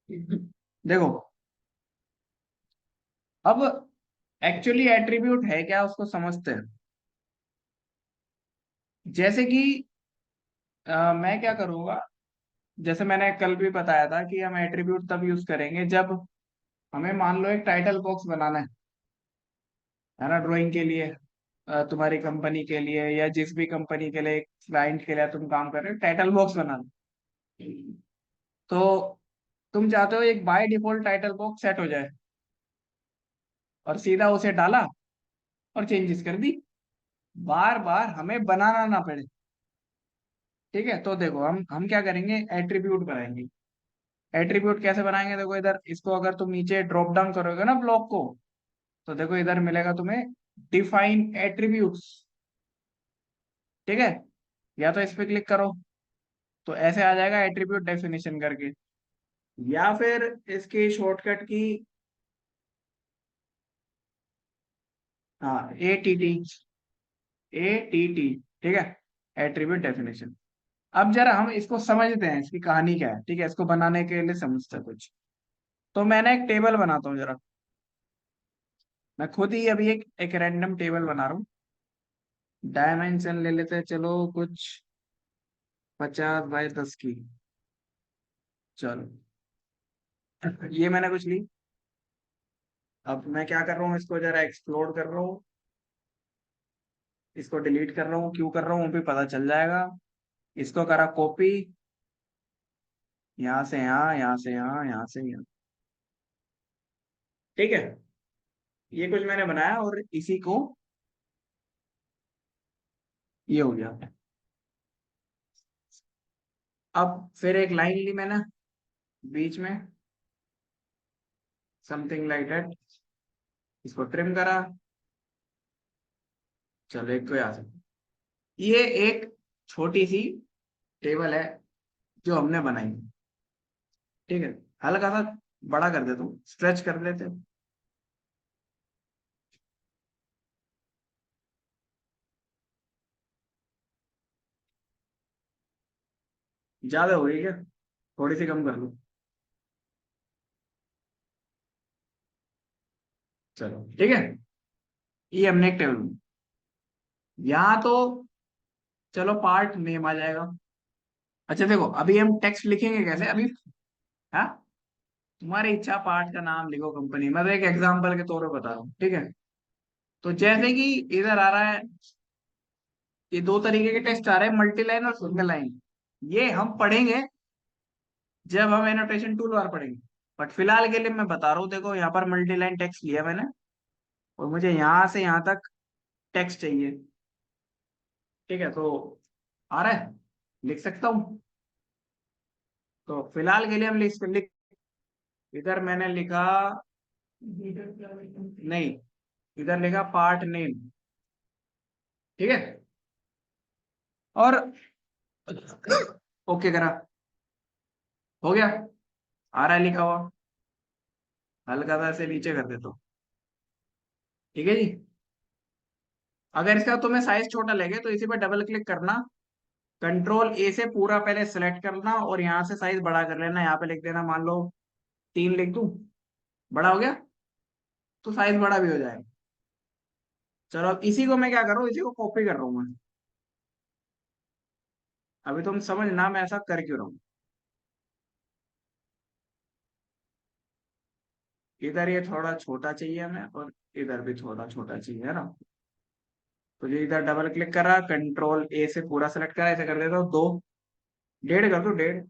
देखो, अब actually attribute है क्या उसको समझते हैं। जैसे कि मैं क्या करूंगा, जैसे मैंने कल भी बताया था कि हम एट्रीब्यूट तब यूज करेंगे जब हमें मान लो एक टाइटल बॉक्स बनाना है ना, ड्राइंग के लिए, तुम्हारी कंपनी के लिए या जिस भी कंपनी के लिए, क्लाइंट के लिए तुम काम कर रहे हो, टाइटल बॉक्स बनाना। तो तुम चाहते हो एक by default title box set हो जाए और सीधा उसे डाला और चेंजेस कर दी, बार बार हमें बनाना ना पड़े। ठीक है, तो देखो हम क्या करेंगे, एट्रीब्यूट बनाएंगे। एट्रीब्यूट कैसे बनाएंगे, देखो इधर इसको अगर तुम नीचे ड्रॉप डाउन करोगे ना ब्लॉक को, तो देखो इधर मिलेगा तुम्हें डिफाइन एट्रीब्यूट्स। ठीक है, या तो इस पे क्लिक करो तो ऐसे आ जाएगा एट्रीब्यूट डेफिनेशन करके, या फिर इसकी शॉर्टकट की, हाँ ए टी टी, ठीक है, एट्रीब्यूट डेफिनेशन। अब जरा हम इसको समझते हैं, इसकी कहानी क्या है। ठीक है, इसको बनाने के लिए समझते हैं कुछ। तो मैंने एक टेबल बनाता हूँ जरा, मैं खुद ही अभी एक रैंडम टेबल बना रहा हूँ। डायमेंशन ले लेते हैं, चलो कुछ 50 बाय 10 की। चलो, ये मैंने कुछ ली। अब मैं क्या कर रहा हूँ, इसको जरा एक्सप्लोर कर रहा हूँ, इसको डिलीट कर रहा हूँ, क्यों कर रहा हूँ वो भी पता चल जाएगा। इसको करा कॉपी, यहाँ से यहाँ, यहाँ से यहाँ, यहाँ से यहाँ। ठीक है, ये कुछ मैंने बनाया और इसी को, ये हो गया। अब फिर एक लाइन ली मैंने बीच में, समथिंग लाइक दैट, इसको ट्रिम करा। चलो एक तो यहाँ से, ये एक छोटी सी टेबल है जो हमने बनाई। ठीक है, हल्का सा बड़ा कर देता हूँ, स्ट्रेच कर लेते हैं। ज्यादा हो गई क्या, थोड़ी सी कम कर लूँ। चलो ठीक है, ये हमने एक टेबल, यहाँ तो चलो पार्ट नेम आ जाएगा। अच्छा देखो, अभी हम टेक्स्ट लिखेंगे कैसे अभी, हाँ, तुम्हारी इच्छा, पार्ट का नाम लिखो, कंपनी, मैं तो एक एग्जांपल के तौर पे बता रहा हूँ। ठीक है, तो जैसे कि इधर आ रहा है, ये दो तरीके के टेक्स्ट आ रहे हैं, मल्टी लाइन और सिंगल लाइन। ये हम पढ़ेंगे जब हम एनोटेशन टूल बार पढ़ेंगे, बट फिलहाल के लिए मैं बता रहा हूँ। देखो यहाँ पर मल्टी लाइन टेक्स्ट लिया मैंने, और मुझे यहाँ से यहाँ तक टेक्स्ट चाहिए। ठीक है, तो आ रहा है, लिख सकता हूँ। तो फिलहाल के लिए हम लिख, इधर मैंने लिखा, नहीं, इधर लिखा पार्ट नेम। ठीक है, और ओके करा, हो गया, आ रहा है लिखा हुआ। हल्का सा ऐसे नीचे कर देता हूँ। ठीक है जी, अगर इसका तुम्हें साइज छोटा लगे तो इसी पर डबल क्लिक करना, कंट्रोल ए से पूरा पहले सेलेक्ट करना और यहाँ से साइज बड़ा कर लेना, यहाँ पे लिख देना, मान लो 3 लिख दूं, बड़ा हो गया, तो साइज बड़ा भी हो जाएगा। चलो अब इसी को मैं क्या कर रहा हूँ, इसी को कॉपी कर रहा हूँ मैं। अभी तुम समझना मैं ऐसा कर क्यों रहा हूँ। इधर ये थोड़ा छोटा चाहिए हमें, और इधर भी थोड़ा छोटा चाहिए, है ना। तो ये इधर डबल क्लिक करा, कंट्रोल ए से पूरा सेलेक्ट करा, ऐसे कर देता हूँ 2, 1.5 कर दो, 1.5,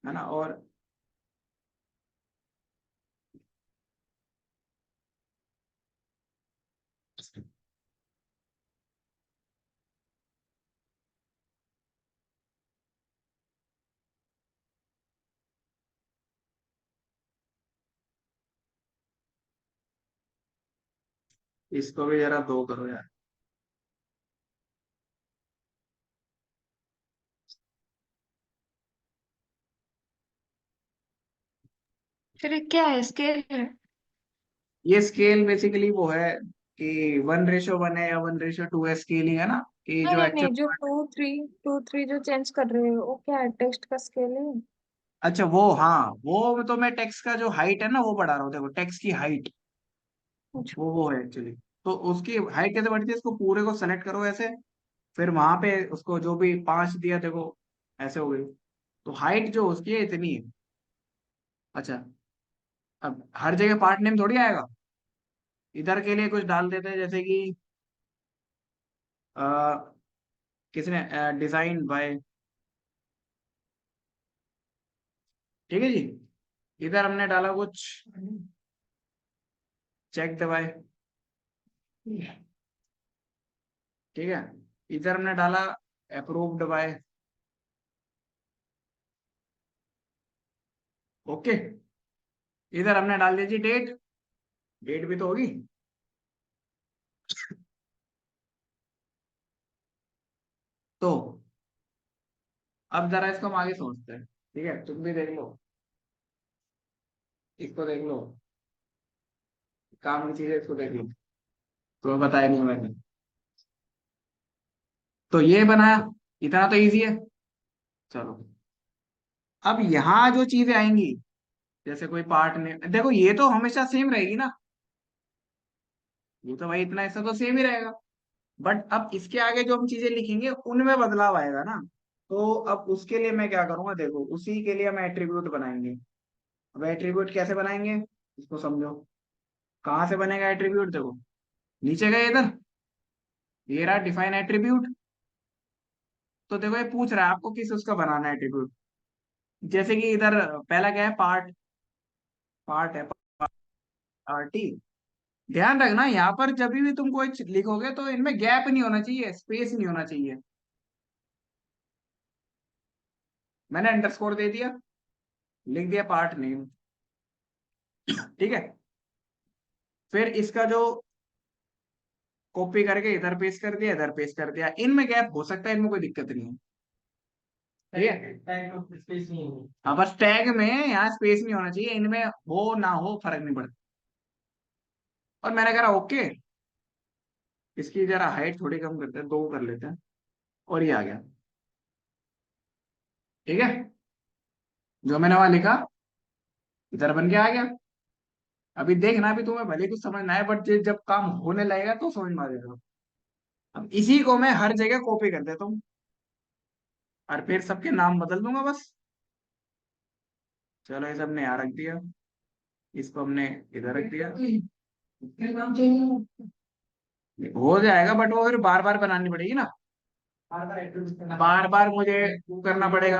है ना। और इसको भी जरा 2 करो यार। फिर ये क्या है, स्केल है? ये स्केल बेसिकली वो है कि 1:1 है या 1:2 है, स्केलिंग है ना, कि नहीं जो नहीं एक्चुअल। नहीं, जो 2 3 2 3 जो चेंज कर रहे हो वो क्या है, टेक्स्ट का स्केल है? अच्छा वो, हाँ वो तो मैं टेक्स्ट का जो हाइट है ना वो बढ़ा रहा हूँ, देखो टेक्स्ट की हाइट, अच्छा। वो है एक्चुअली। तो उसकी हाइट कैसे बढ़ती है, इसको पूरे को सेलेक्ट करो ऐसे, फिर वहां पे उसको जो भी 5 दिया देखो, ऐसे हो गई। तो हाइट जो उसकी है इतनी है। अच्छा, अब हर जगह पार्ट नेम थोड़ी आएगा, इधर के लिए कुछ डाल देते हैं, जैसे कि आ, किसने डिजाइन बाय, ठीक है जी। इधर हमने डाला कुछ चेक दबाए, ठीक है। इधर हमने डाला अप्रूव्ड बाय, ओके। इधर हमने डाल दी जी डेट, डेट भी तो होगी। तो अब जरा इसको हम आगे सोचते हैं, ठीक है, तुम भी देख लो, इसको देख लो, काम की चीज है, इसको देख लो, तुम्हें बताया नहीं मैंने। तो ये बनाया, इतना तो इजी है। चलो, अब यहाँ जो चीजें आएंगी, जैसे कोई पार्ट ने, देखो ये तो हमेशा सेम रहेगी ना, ये तो भाई इतना ऐसा तो सेम ही रहेगा। बट अब इसके आगे जो हम चीजें लिखेंगे उनमें बदलाव आएगा ना। तो अब उसके लिए मैं क्या करूंगा, देखो उसी के लिए हम एट्रीब्यूट बनाएंगे। अब एट्रीब्यूट कैसे बनाएंगे, इसको समझो। कहाँ से बनेगा एट्रीब्यूट, देखो नीचे गए इधर, ये रहा डिफाइन एट्रीब्यूट। तो देखो ये पूछ रहा है आपको किस उसका बनाना है एट्रीब्यूट। जैसे कि इधर पहला क्या है, पार्ट, पार्ट है, पार्टी। ध्यान रखना यहाँ पर जब भी तुम कोई लिखोगे तो इनमें गैप नहीं होना चाहिए, स्पेस नहीं होना चाहिए। मैंने अंडरस्कोर दे दिया, लिख दिया पार्ट नेम, ठीक है। फिर इसका जो कॉपी करके इधर पेस्ट कर दिया, इधर पेस्ट कर दिया, इनमें गैप हो सकता है, इनमें कोई दिक्कत नहीं है, ठीक है। हाँ बस टैग में यहाँ स्पेस नहीं होना चाहिए, इनमें हो ना हो फर्क नहीं पड़ता। और मैंने कहा ओके, इसकी जरा हाइट थोड़ी कम करते हैं, 2 कर लेते हैं, और ये आ गया, ठीक है। जो मैंने वहां लिखा इधर बन के आ गया। अभी देखना, अभी तुम्हें भले कुछ समझ ना आए, बट जब काम होने लगेगा तो समझ में आ जाएगा। अब इसी को मैं हर जगह कॉपी कर देता हूँ, और फिर सबके नाम बदल दूंगा बस। चलो ये सब ने यहाँ रख दिया, इसको हमने इधर रख दिया, हो जाएगा, बट वो फिर बार बार बनानी पड़ेगी ना, बार बार मुझे करना पड़ेगा।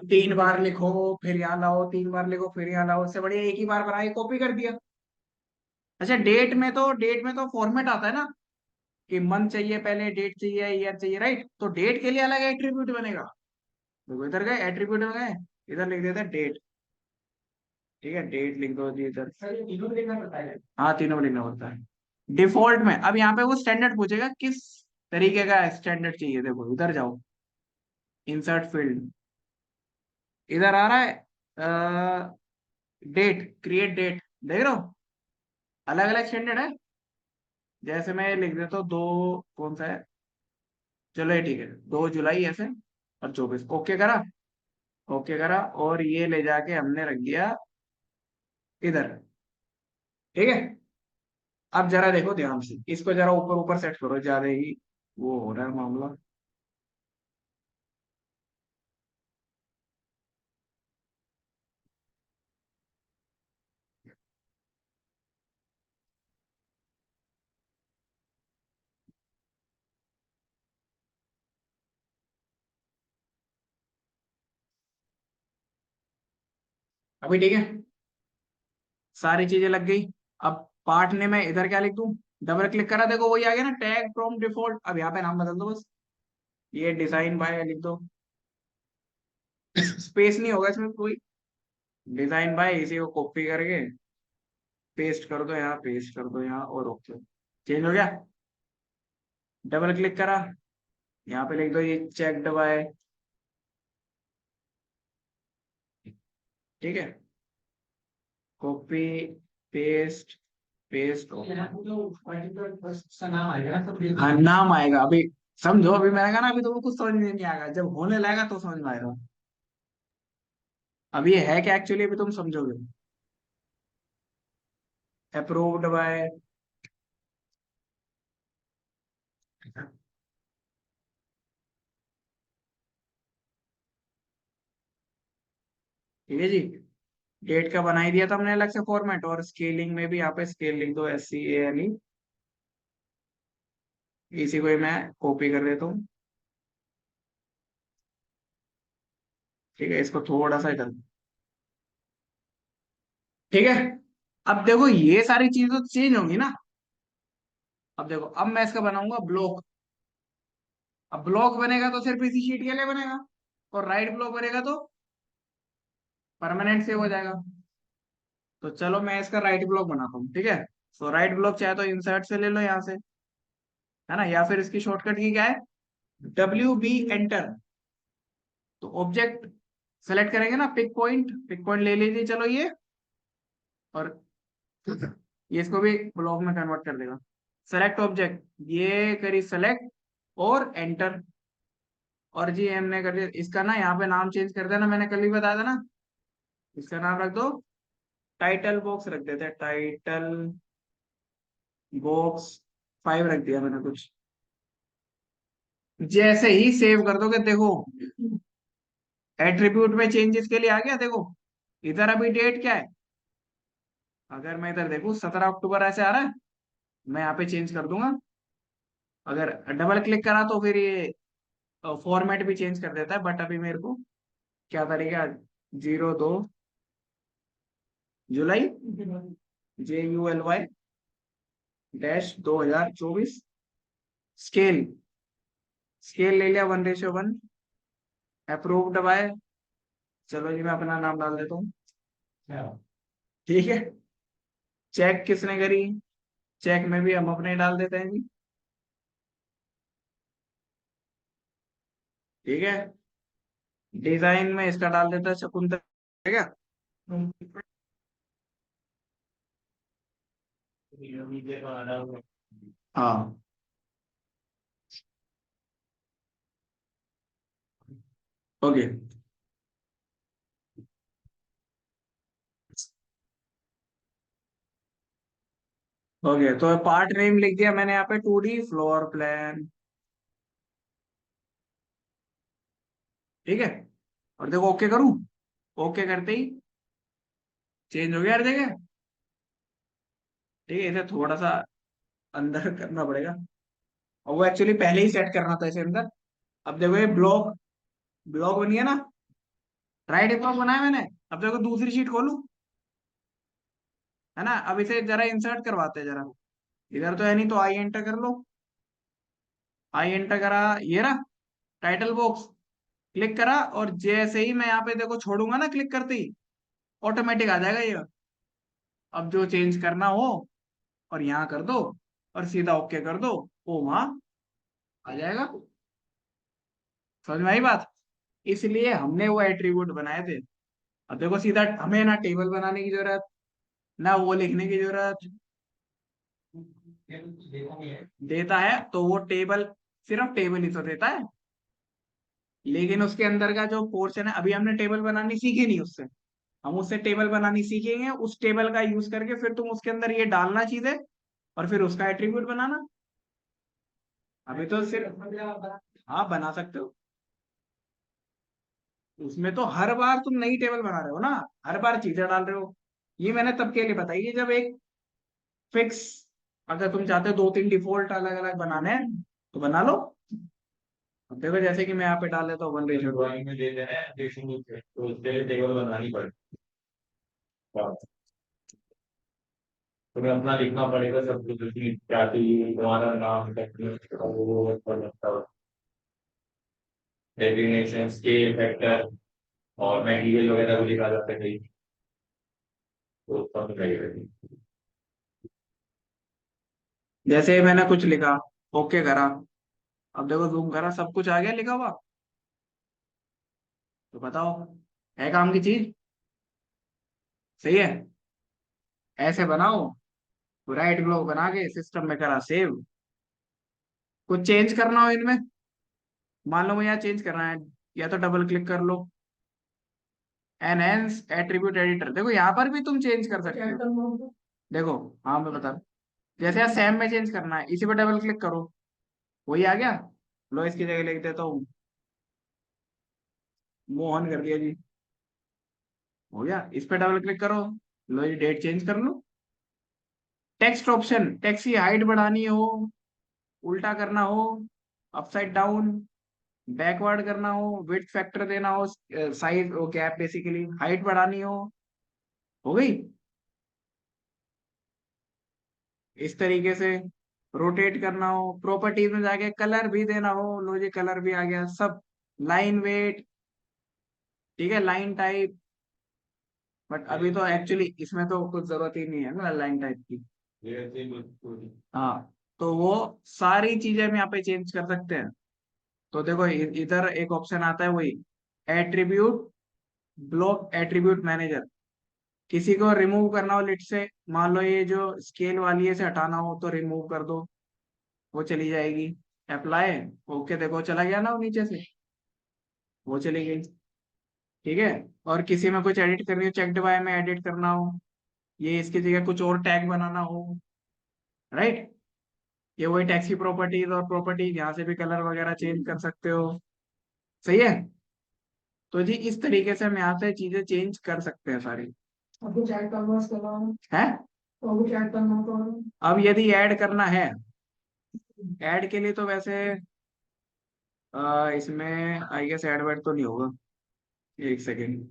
3 बार लिखो फिर यहाँ लाओ, 3 बार लिखो फिर यहाँ लाओ, उससे बढ़िया एक ही बार बना के कॉपी कर दिया। अच्छा डेट में तो फॉर्मेट आता है ना, कि मंथ चाहिए पहले, डेट चाहिए, ईयर चाहिए, राइट। तो डेट के लिए अलग एट्रीब्यूट बनेगा। देखो इधर गए एट्रीब्यूट में गए, इधर लिख देते हैं डेट, ठीक है, डेट लिख दो जी इधर। हाँ तीनों में लिखना पड़ता है डिफॉल्ट में। अब यहाँ पे वो स्टैंडर्ड पूछेगा किस तरीके का स्टैंडर्ड चाहिए, देखो इधर जाओ, इंसर्ट फील्ड, इधर आ रहा है डेट, क्रिएट डेट, देख रहे हो, अलग अलग स्टैंडर्ड है। जैसे मैं लिख देता हूँ 2, कौन सा है, चलो ये ठीक है, 2 जुलाई ऐसे, और 24, ओके करा, ओके करा, और ये ले जाके हमने रख दिया इधर, ठीक है। अब जरा देखो ध्यान से, इसको जरा ऊपर ऊपर सेट करो, ज्यादा ही वो हो रहा है मामला। अभी ठीक है, सारी चीजें लग गई। अब पार्ट ने मैं इधर क्या लिख दूं, डबल क्लिक करा, देखो वही आ गया ना, टैग फ्रॉम डिफॉल्ट। अब यहाँ पे नाम बदल दो बस, ये डिजाइन बाय लिख दो, स्पेस नहीं होगा इसमें कोई, डिजाइन बाय, इसी को कॉपी करके पेस्ट कर दो यहाँ, पेस्ट कर दो यहाँ, और ओके, चेंज हो गया। डबल क्लिक करा, यहाँ पे लिख दो ये चेक बाय, ठीक है, कॉपी पेस्ट, पेस्ट, हाँ नाम आएगा अभी, समझो अभी मैंने कहा ना, अभी तो कुछ समझ में नहीं आएगा, जब होने लगेगा तो समझ में आएगा। अब ये है क्या एक्चुअली, अभी तुम समझोगे। अप्रूव्ड बाय, ठीक है जी। डेट का बना ही दिया था हमने अलग से फॉर्मेट, और स्केलिंग में भी यहाँ पे स्केल लिख दो, SCALE। इसी को ही मैं कॉपी कर देता हूँ। ठीक है, इसको थोड़ा सा कर, ठीक है। अब देखो ये सारी चीजें तो चेंज होंगी ना। अब देखो, अब मैं इसका बनाऊंगा ब्लॉक। अब ब्लॉक बनेगा तो सिर्फ इसी शीट के लिए बनेगा, और राइट ब्लॉक बनेगा तो परमानेंट सेव हो जाएगा। तो चलो मैं इसका राइट ब्लॉक बनाता हूँ, ठीक है। तो राइट ब्लॉक चाहे तो इंसर्ट से ले लो यहाँ से, है ना, या फिर इसकी शॉर्टकट की क्या है, WB एंटर। तो ऑब्जेक्ट सेलेक्ट करेंगे ना, पिक पॉइंट ले लीजिए, चलो ये, और ये इसको भी ब्लॉक में कन्वर्ट कर देगा। सेलेक्ट ऑब्जेक्ट, ये करी सेलेक्ट, और एंटर। और जी हमने कर दिया इसका ना, यहाँ पे नाम चेंज कर देना, मैंने कल ही बताया था ना। इसका नाम रख दो, टाइटल बॉक्स रख देते हैं, टाइटल बॉक्स 5 रख दिया मैंने कुछ। जैसे ही सेव कर दोगे, देखो एट्रीब्यूट में चेंजेस के लिए आ गया, देखो इधर अभी डेट क्या है। अगर मैं इधर देखूं 17 अक्टूबर ऐसे आ रहा है, मैं यहाँ पे चेंज कर दूंगा। अगर डबल क्लिक करा तो फिर ये फॉर्मेट भी चेंज कर देता है, बट अभी मेरे को क्या तरीका, 02 जुलाई, JULY -2024, स्केल, स्केल ले लिया 1:1। अप्रूव्ड बाय, चलो जी मैं अपना नाम डाल देता हूँ, ठीक है। चेक किसने करी, चेक में भी हम अपने डाल देते हैं जी, ठीक है। डिजाइन में इसका डाल देता है शकुंतला, ठीक है। हाँ, ओके। ओके, तो पार्ट नेम लिख दिया मैंने यहाँ पे, 2D फ्लोर प्लान, ठीक है। और देखो ओके करूँ, ओके करते ही चेंज हो गया हर जगह, ठीक है। इसे थोड़ा सा अंदर करना पड़ेगा, और वो एक्चुअली पहले ही सेट करना था इसे अंदर। अब देखो ये ब्लॉक, ब्लॉक बनी है ना, राइट ब्लॉक बनाया मैंने। अब देखो दूसरी शीट खोलूं, है ना। अब इसे जरा इंसर्ट करवाते हैं जरा, इधर तो है नहीं, तो आई एंटर कर लो। आई एंटर करा, ये रहा टाइटल बॉक्स, क्लिक करा, और जैसे ही मैं यहाँ पे देखो छोड़ूंगा ना, क्लिक करते ही ऑटोमेटिक आ जाएगा ये। अब जो चेंज करना हो, और यहाँ कर दो, और सीधा ओके कर दो, वो वहां आ जाएगा। समझ में आई बात। इसलिए हमने वो एट्रीब्यूट बनाए थे। अब देखो सीधा हमें ना टेबल बनाने की जरूरत, ना वो लिखने की जरूरत। देता है तो वो टेबल, सिर्फ टेबल ही तो देता है, लेकिन उसके अंदर का जो पोर्शन है, अभी हमने टेबल बनानी सीखी नहीं उससे। हम उससे टेबल बनानी सीखेंगे, उस टेबल का यूज करके फिर तुम उसके अंदर ये डालना चीजें, और फिर उसका एट्रीब्यूट बनाना। अभी तो सिर्फ, हाँ बना सकते हो। उसमें तो हर बार तुम नई टेबल बना रहे हो ना, हर बार चीजें डाल रहे हो। ये मैंने तब के लिए बताई कि जब एक फिक्स, अगर तुम चाहते हो 2-3 डिफॉल्ट अलग अलग बनाने हैं तो बना लो। अब देखो जैसे कि मैं यहाँ पे डाल देता हूँ 1:2। ड्राइंग में दे देना है रेशो, तो उसके लिए टेबल बनानी पड़ेगी। तुम्हें अपना लिखना पड़ेगा सब कुछ, उसकी क्या चाहिए, तुम्हारा नाम, टेक्निक, वो डेजिग्नेशन, स्केल फैक्टर, और मटेरियल वगैरह भी लिखा जाता है कहीं, तो सब लगेगा। जैसे मैंने कुछ लिखा, ओके करा, अब देखो जूम करा, सब कुछ आ गया लिखा हुआ। तो बताओ, है काम की चीज, सही है। ऐसे बनाओ, राइट ब्लॉक बना के सिस्टम में करा सेव। कुछ चेंज करना हो इनमें, मान लो मुझे यहाँ चेंज करना है, या तो डबल क्लिक कर लो, एनहेंस एट्रीब्यूट एडिटर, देखो यहाँ पर भी तुम चेंज कर सकते हो। देखो, हाँ मैं बता रहा हूँ। जैसे यार सैम में चेंज करना है, इसी पे डबल क्लिक करो, वही आ गया। लो इसकी जगह लिख देता हूँ मोहन, कर दिया जी, हो गया। इस पे डबल क्लिक करो, लो ये डेट चेंज कर लो। टेक्स्ट ऑप्शन, टेक्स्ट की हाइट बढ़ानी हो, उल्टा करना हो, अपसाइड डाउन, बैकवर्ड करना हो, विड्थ फैक्टर देना हो, साइज वो गैप बेसिकली, हाइट बढ़ानी हो गई इस तरीके से। रोटेट करना हो, प्रॉपर्टीज में जाके कलर भी देना हो, लो जी कलर भी आ गया सब। लाइन वेट, ठीक है, लाइन टाइप, बट अभी तो एक्चुअली इसमें तो कुछ जरूरत ही नहीं है ना लाइन टाइप की। हाँ, तो वो सारी चीजें हम यहाँ पे चेंज कर सकते हैं। तो देखो इधर एक ऑप्शन आता है वही, एट्रीब्यूट, ब्लॉक एट्रीब्यूट मैनेजर। किसी को रिमूव करना हो लिस्ट से, मान लो ये जो स्केल वाली है इसे हटाना हो तो रिमूव कर दो, वो चली जाएगी। अप्लाई, ओके, देखो चला गया ना वो नीचे से, वो चली गई। ठीक है, और किसी में कुछ एडिट करनी हो, चेक्ड बाय में एडिट करना हो, ये इसकी जगह कुछ और टैग बनाना हो, राइट, ये वही टैक्स की प्रॉपर्टीज, और प्रॉपर्टीज यहाँ से भी कलर वगैरह चेंज कर सकते हो। सही है। तो जी इस तरीके से हम यहाँ से चीजें चेंज कर सकते हैं सारी। अब कुछ ऐड करना उसके अलावा है, तो कुछ ऐड करना तो अब यदि ऐड करना है, ऐड के लिए तो वैसे इसमें आई गेस ऐड वर्ड तो नहीं होगा। एक सेकेंड।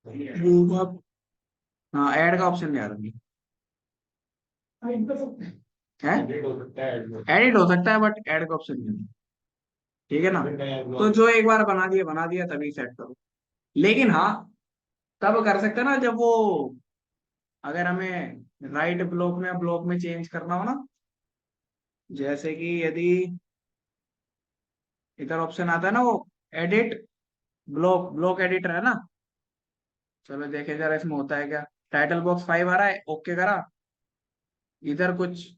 वो आप, हाँ ऐड का ऑप्शन नहीं आ रहा है, एडिट हो सकता है बट ऐड का ऑप्शन नहीं है। ठीक है ना, तो जो एक बार बना दिया तभी सेट करो। लेकिन हाँ, तब कर सकते हैं ना जब वो, अगर हमें राइट ब्लॉक में चेंज करना हो ना, जैसे कि यदि इधर ऑप्शन आता है ना वो, एडिट ब्लॉक एडिटर है ना, चलो देखे जरा इसमें होता है क्या। टाइटल बॉक्स 5 आ रहा है, ओके करा, इधर कुछ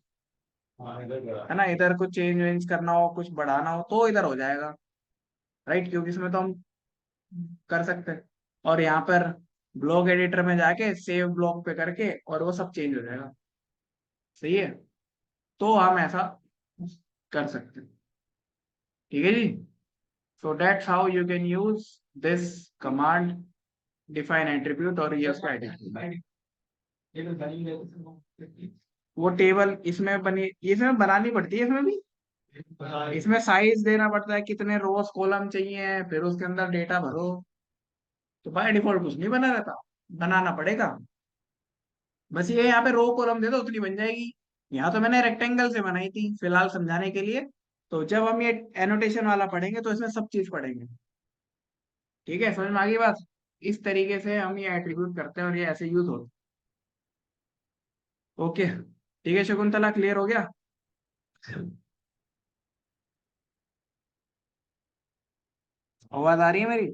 है ना, इधर कुछ चेंज वेंज करना हो, कुछ बढ़ाना हो तो इधर हो जाएगा, राइट, क्योंकि इसमें तो हम कर सकते हैं। और यहाँ पर ब्लॉक एडिटर में जाके सेव ब्लॉक पे करके और वो सब चेंज हो जाएगा। सही है, तो हम ऐसा कर सकते हैं। ठीक है जी, so that's how you can use this command, define attribute और यूज का एट्रीब्यूट। वो टेबल इसमें बनी, इसमें बनानी पड़ती है, इसमें भी, इसमें साइज देना पड़ता है, कितने रोज कॉलम चाहिए, फिर उसके अंदर डेटा भरो। तो बाय डिफॉल्ट कुछ नहीं बना रहता, बनाना पड़ेगा। बस ये यहाँ पे रो कॉलम दे दो उतनी बन जाएगी। यहाँ तो मैंने रेक्टेंगल से बनाई थी फिलहाल समझाने के लिए। तो जब हम ये एनोटेशन वाला पढ़ेंगे तो इसमें सब चीज पढ़ेंगे। ठीक है, समझ में आ गई बात। इस तरीके से हम ये एट्रीब्यूट करते हैं और ये ऐसे यूज होता है। ओके, ठीक है शकुंतला, क्लियर हो गया। आवाज आ रही है मेरी?